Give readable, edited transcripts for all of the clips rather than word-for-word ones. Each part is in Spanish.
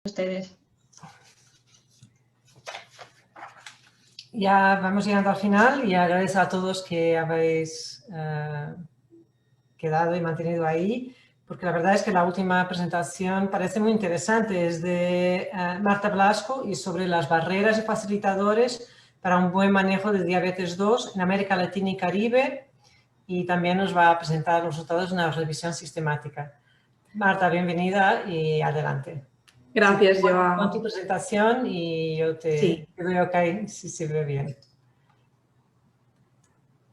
Ustedes. Ya vamos llegando al final y agradezco a todos que habéis quedado y mantenido ahí, porque la verdad es que la última presentación parece muy interesante. Es de Marta Blasco y sobre las barreras y facilitadores para un buen manejo de diabetes 2 en América Latina y Caribe, y también nos va a presentar los resultados de una revisión sistemática. Marta, bienvenida y adelante. Gracias, sí, Joa. Con tu presentación y yo te doy ok si se ve bien.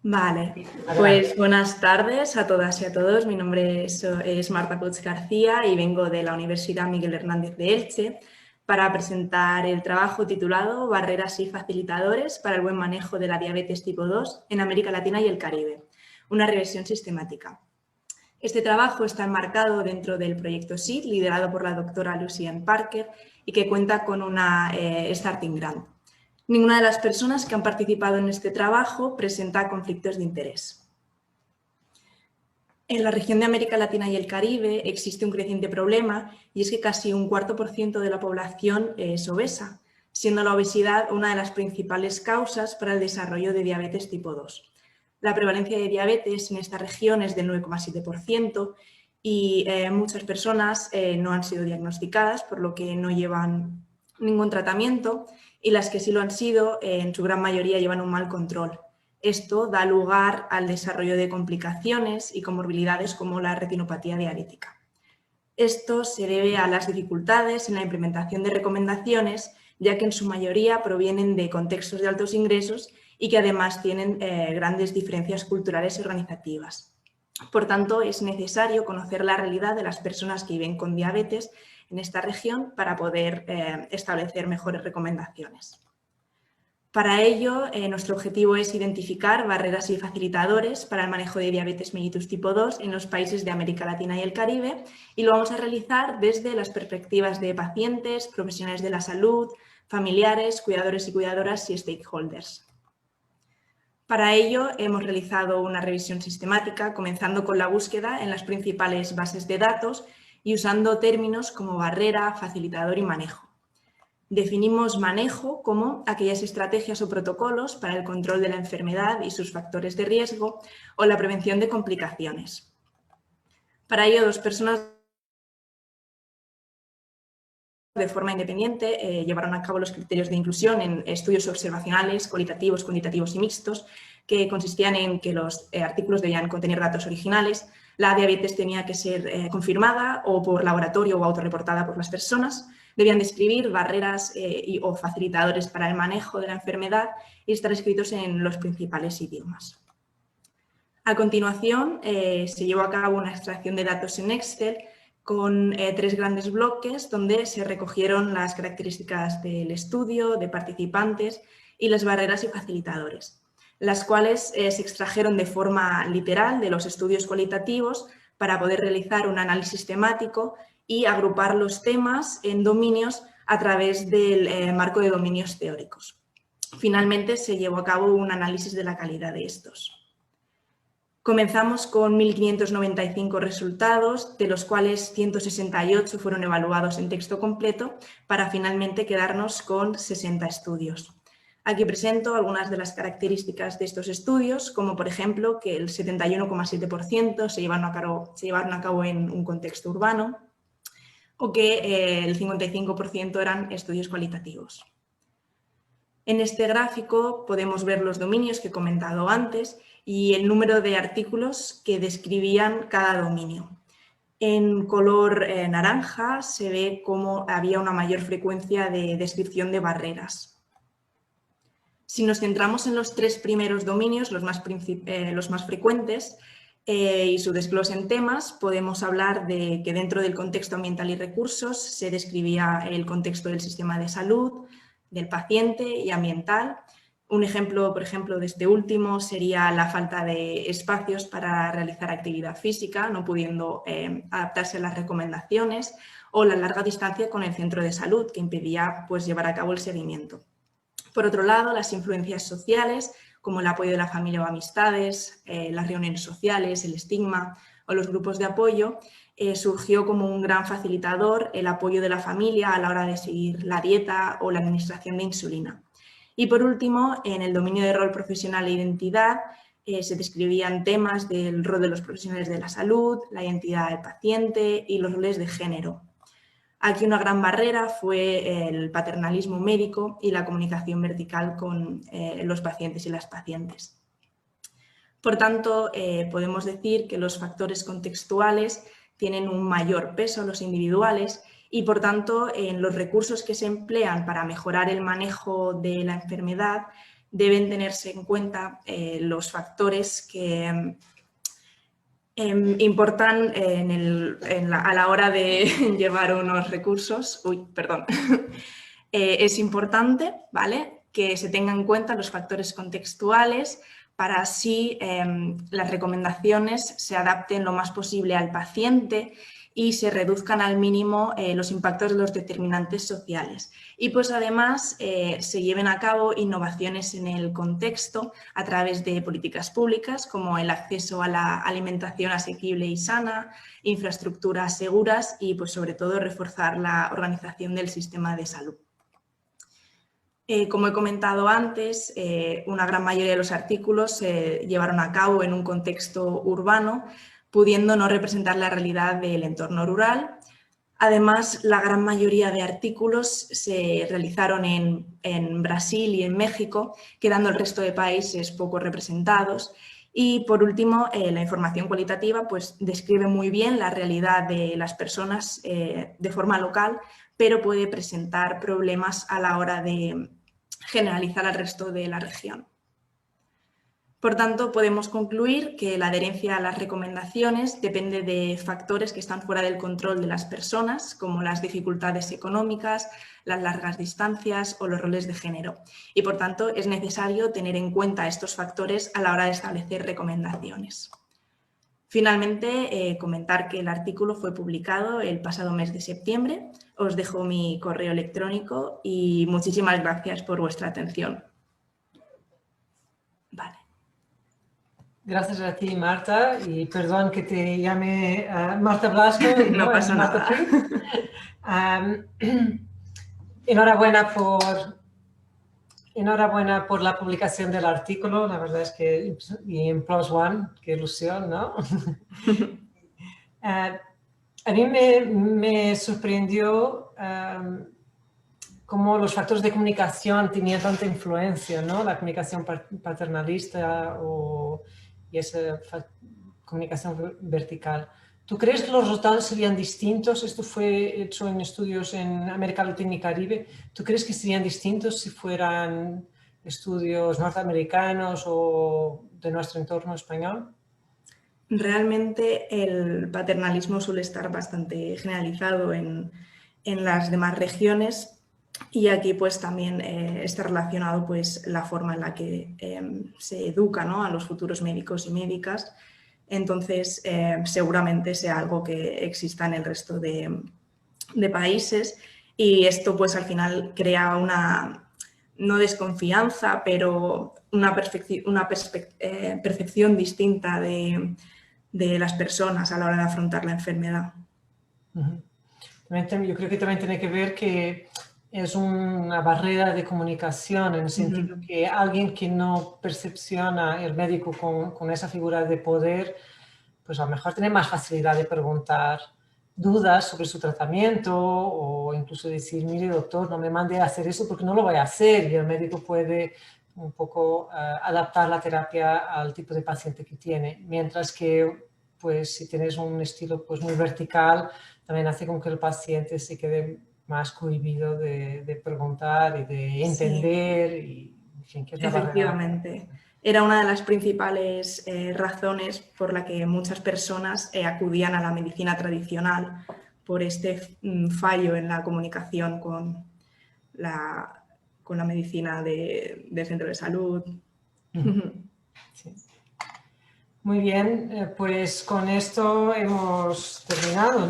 Vale, Adelante. pues buenas tardes a todas y a todos. Mi nombre es Marta Puig García y vengo de la Universidad Miguel Hernández de Elche para presentar el trabajo titulado Barreras y facilitadores para el buen manejo de la diabetes tipo 2 en América Latina y el Caribe, una revisión sistemática. Este trabajo está enmarcado dentro del proyecto SEED, liderado por la doctora Lucienne Parker y que cuenta con una Starting Grant. Ninguna de las personas que han participado en este trabajo presenta conflictos de interés. En la región de América Latina y el Caribe existe un creciente problema y es que casi un 4% de la población es obesa, siendo la obesidad una de las principales causas para el desarrollo de diabetes tipo 2. La prevalencia de diabetes en esta región es del 9,7% y muchas personas no han sido diagnosticadas, por lo que no llevan ningún tratamiento, y las que sí lo han sido, en su gran mayoría llevan un mal control. Esto da lugar al desarrollo de complicaciones y comorbilidades como la retinopatía diabética. Esto se debe a las dificultades en la implementación de recomendaciones, ya que en su mayoría provienen de contextos de altos ingresos y que además tienen grandes diferencias culturales y organizativas. Por tanto, es necesario conocer la realidad de las personas que viven con diabetes en esta región para poder establecer mejores recomendaciones. Para ello, nuestro objetivo es identificar barreras y facilitadores para el manejo de diabetes mellitus tipo 2 en los países de América Latina y el Caribe, y lo vamos a realizar desde las perspectivas de pacientes, profesionales de la salud, familiares, cuidadores y cuidadoras y stakeholders. Para ello, hemos realizado una revisión sistemática, comenzando con la búsqueda en las principales bases de datos y usando términos como barrera, facilitador y manejo. Definimos manejo como aquellas estrategias o protocolos para el control de la enfermedad y sus factores de riesgo o la prevención de complicaciones. Para ello, 2 personas de forma independiente llevaron a cabo los criterios de inclusión en estudios observacionales, cualitativos, cuantitativos y mixtos, que consistían en que los artículos debían contener datos originales, la diabetes tenía que ser confirmada o por laboratorio o autorreportada por las personas, debían describir barreras o facilitadores para el manejo de la enfermedad y estar escritos en los principales idiomas. A continuación, se llevó a cabo una extracción de datos en Excel con 3 grandes bloques donde se recogieron las características del estudio, de participantes y las barreras y facilitadores, las cuales se extrajeron de forma literal de los estudios cualitativos para poder realizar un análisis temático y agrupar los temas en dominios a través del marco de dominios teóricos. Finalmente, se llevó a cabo un análisis de la calidad de estos. Comenzamos con 1.595 resultados, de los cuales 168 fueron evaluados en texto completo, para finalmente quedarnos con 60 estudios. Aquí presento algunas de las características de estos estudios, como por ejemplo que el 71,7% se llevaron a cabo en un contexto urbano, o que el 55% eran estudios cualitativos. En este gráfico podemos ver los dominios que he comentado antes y el número de artículos que describían cada dominio. En color naranja se ve cómo había una mayor frecuencia de descripción de barreras. Si nos centramos en los 3 primeros dominios, los más frecuentes, y su desglose en temas, podemos hablar de que dentro del contexto ambiental y recursos se describía el contexto del sistema de salud, del paciente y ambiental. Un ejemplo, por ejemplo, de este último sería la falta de espacios para realizar actividad física, no pudiendo adaptarse a las recomendaciones, o la larga distancia con el centro de salud, que impedía llevar a cabo el seguimiento. Por otro lado, las influencias sociales, como el apoyo de la familia o amistades, las reuniones sociales, el estigma o los grupos de apoyo, surgió como un gran facilitador el apoyo de la familia a la hora de seguir la dieta o la administración de insulina. Y por último, en el dominio de rol profesional e identidad, se describían temas del rol de los profesionales de la salud, la identidad del paciente y los roles de género. Aquí una gran barrera fue el paternalismo médico y la comunicación vertical con los pacientes y las pacientes. Por tanto, podemos decir que los factores contextuales tienen un mayor peso en los individuales y, por tanto, en los recursos que se emplean para mejorar el manejo de la enfermedad deben tenerse en cuenta los factores que importan a la hora de llevar unos recursos. Es importante, ¿vale?, que se tengan en cuenta los factores contextuales para así las recomendaciones se adapten lo más posible al paciente y se reduzcan al mínimo los impactos de los determinantes sociales. Y pues además se lleven a cabo innovaciones en el contexto a través de políticas públicas como el acceso a la alimentación asequible y sana, infraestructuras seguras y pues sobre todo reforzar la organización del sistema de salud. Como he comentado antes, una gran mayoría de los artículos se llevaron a cabo en un contexto urbano, pudiendo no representar la realidad del entorno rural. Además, la gran mayoría de artículos se realizaron en Brasil y en México, quedando el resto de países poco representados. Y, por último, la información cualitativa pues, describe muy bien la realidad de las personas de forma local, pero puede presentar problemas a la hora de generalizar al resto de la región. Por tanto, podemos concluir que la adherencia a las recomendaciones depende de factores que están fuera del control de las personas, como las dificultades económicas, las largas distancias o los roles de género. Y, por tanto, es necesario tener en cuenta estos factores a la hora de establecer recomendaciones. Finalmente, comentar que el artículo fue publicado el pasado mes de septiembre. Os dejo mi correo electrónico y muchísimas gracias por vuestra atención. Vale. Gracias a ti, Marta, y perdón que te llame Marta Blasco. No pasa nada. Enhorabuena por la publicación del artículo, la verdad es que, y en PLOS ONE, qué ilusión, ¿no? A mí me sorprendió cómo los factores de comunicación tenían tanta influencia, ¿no? La comunicación paternalista y esa comunicación vertical. ¿Tú crees que los resultados serían distintos? Esto fue hecho en estudios en América Latina y Caribe. ¿Tú crees que serían distintos si fueran estudios norteamericanos o de nuestro entorno español? Realmente el paternalismo suele estar bastante generalizado en las demás regiones y aquí pues también está relacionado pues la forma en la que se educa, ¿no?, a los futuros médicos y médicas. Entonces, seguramente sea algo que exista en el resto de países y esto pues al final crea una, no desconfianza, pero una percepción distinta de las personas a la hora de afrontar la enfermedad. Yo creo que también tiene que ver que es una barrera de comunicación, en el sentido que alguien que no percepciona el médico con esa figura de poder, pues a lo mejor tiene más facilidad de preguntar dudas sobre su tratamiento o incluso decir, mire doctor, no me mande a hacer eso porque no lo voy a hacer, y el médico puede un poco adaptar la terapia al tipo de paciente que tiene, mientras que pues si tienes un estilo pues muy vertical, también hace con que el paciente se quede más cohibido de preguntar y de entender. Sí. Y, en fin, que es efectivamente. Era una de las principales razones por la que muchas personas acudían a la medicina tradicional, por este fallo en la comunicación con la medicina del centro de salud. Sí. Muy bien, pues con esto hemos terminado, ¿no?